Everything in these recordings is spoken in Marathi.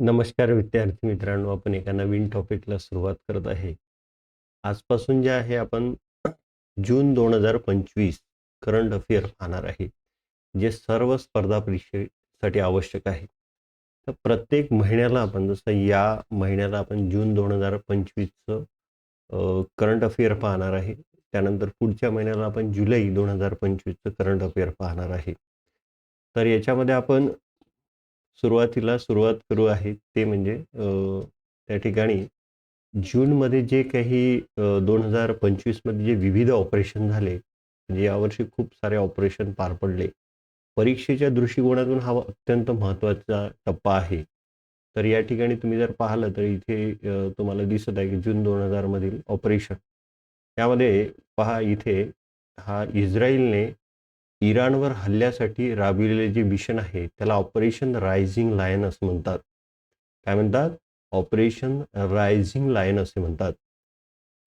नमस्कार विद्यार्थी मित्रांनो, आपण एका नवीन टॉपिकला सुरुवात करत आहे. आजपासून जे आहे आपण जून 2025 करंट अफेअर पाहणार आहे, जे सर्व स्पर्धा परीक्षेसाठी आवश्यक आहे. तर प्रत्येक महिन्याला आपण जसं या महिन्याला आपण जून 2025चं करंट अफेअर पाहणार आहे. त्यानंतर पुढच्या महिन्याला आपण जुलै 2025चं करंट अफेअर पाहणार आहे. तर याच्यामध्ये आपण सुरुवात करू आहे ते म्हणजे त्या ठिकाणी जूनमध्ये जे काही 2025मध्ये जे विविध ऑपरेशन झाले, म्हणजे यावर्षी खूप सारे ऑपरेशन पार पडले. परीक्षेच्या दृष्टिकोनातून हा अत्यंत महत्त्वाचा टप्पा आहे. तर या ठिकाणी तुम्ही जर पाहिलं तर इथे तुम्हाला दिसत आहे की जून 2000 मधील ऑपरेशन. त्यामध्ये पहा इथे हा इस्रायलने इराणवर हल्ल्यासाठी राबविलेले जे मिशन आहे त्याला ऑपरेशन रायझिंग लायन असं म्हणतात. काय म्हणतात? ऑपरेशन रायझिंग लायन असे म्हणतात.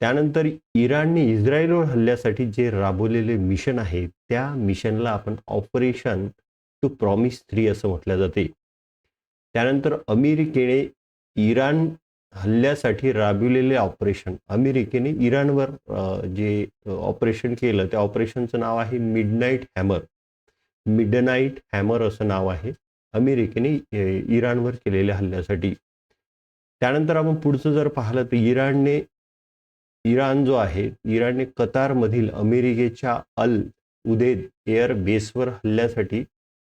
त्यानंतर इराणने इस्रायलवर हल्ल्यासाठी जे राबवलेले मिशन आहे त्या मिशनला आपण ऑपरेशन टू प्रॉमिस 3 असं म्हटलं जाते. त्यानंतर अमेरिकेने इराण हल्ल्यासाठी राबविलेले ऑपरेशन, अमेरिकेने इराणवर जे ऑपरेशन केलं त्या ऑपरेशनचं नाव आहे मिडनाईट हॅमर असं नाव आहे अमेरिकेने इराणवर केलेल्या हल्ल्यासाठी. त्यानंतर आपण पुढचं जर पाहिलं तर इराण जो आहे, इराणने कतारमधील अमेरिकेच्या अल उदेद एअर बेसवर हल्ल्यासाठी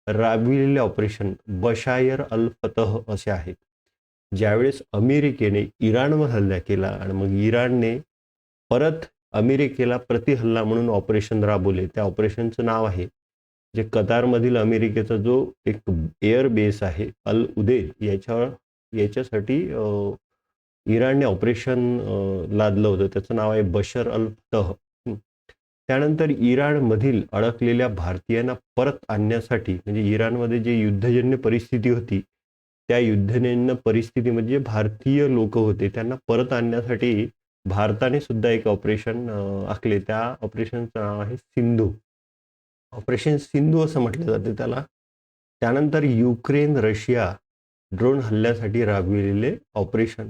राबविलेले ऑपरेशन बशायर अल फतह असे आहेत. ज्यावेळेस अमेरिकेने इराणवर हल्ला केला आणि मग इराणने परत अमेरिकेला प्रतिहल्ला म्हणून ऑपरेशन राबवले, त्या ऑपरेशनचं नाव आहे जे कतारमधील अमेरिकेचा जो एक एअर बेस आहे अल उदेद याच्यासाठी इराणने ऑपरेशन लादलं होतं. त्याचं नाव आहे बशर अल फतह. त्यानंतर इराणमधील अडकलेल्या भारतीयांना परत आणण्यासाठी, म्हणजे इराणमध्ये जे युद्धजन्य परिस्थिती होती त्या युद्धजन्य परिस्थितीमध्ये जे भारतीय लोक होते त्यांना परत आणण्यासाठी भारताने सुद्धा एक ऑपरेशन आखले. त्या ऑपरेशनचं नाव आहे सिंधू. ऑपरेशन सिंधू असं म्हटलं जाते त्याला. त्यानंतर युक्रेन रशिया ड्रोन हल्ल्यासाठी राबविलेले ऑपरेशन,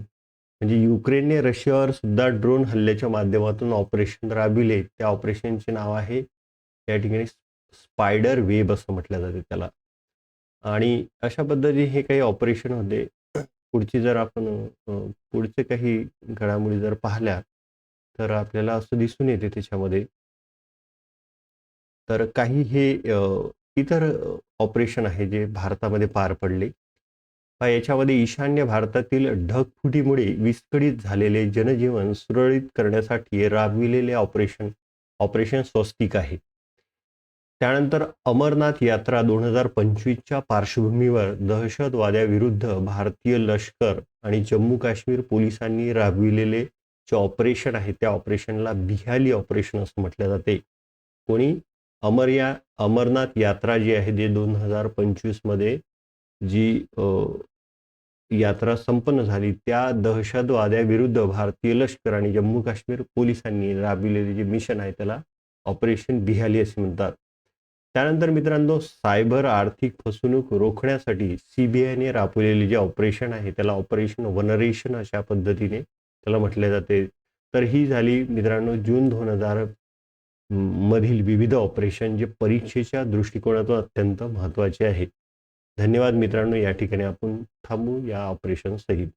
म्हणजे युक्रेनने रशियावर सुद्धा ड्रोन हल्ल्याच्या माध्यमातून ऑपरेशन राबविले. त्या ऑपरेशनचे नाव आहे त्या ठिकाणी स्पायडर वेब असं म्हटलं जाते त्याला. आणि अशा पद्धतीने हे काही ऑपरेशन होते. पुढची जर आपण पुढचे काही घडामोडी जर पाहिल्या तर आपल्याला असं दिसून येते त्याच्यामध्ये. तर काही हे इतर ऑपरेशन आहे जे भारतामध्ये पार पडले. याच्यामध्ये ईशान्य भारतातील ढगफुटीमुळे विस्कळीत झालेले जनजीवन सुरळीत करण्यासाठी राबविलेले ऑपरेशन स्वस्तिक आहे. त्यानंतर अमरनाथ यात्रा 2025च्या पार्श्वभूमीवर दहशतवाद्याविरुद्ध भारतीय लष्कर आणि जम्मू काश्मीर पोलिसांनी राबविलेले जे ऑपरेशन आहे त्या ऑपरेशनला बिहाली ऑपरेशन असं म्हटलं जाते. कोणी? अमरनाथ यात्रा जी आहे जे 2025 मध्ये जी यात्रा संपन्न झाली त्या दहशतवाद्याविरुद्ध भारतीय लष्कर आणि जम्मू काश्मीर पोलिसांनी राबविलेले जे मिशन आहे त्याला ऑपरेशन बिहाली असे म्हणतात. त्यानंतर मित्रांनो, सायबर आर्थिक फसवणूक रोखण्यासाठी सीबीआयने राबवलेले जे ऑपरेशन आहे त्याला ऑपरेशन वनरेशन अशा पद्धतीने त्याला म्हटले जाते. तर ही झाली मित्रांनो जून 2000 मधील विविध ऑपरेशन जे परीक्षेच्या दृष्टिकोनातून अत्यंत महत्त्वाचे आहेत. धन्यवाद मित्रांनो. या ठिकाणी आपण थांबू या ऑपरेशन सहित.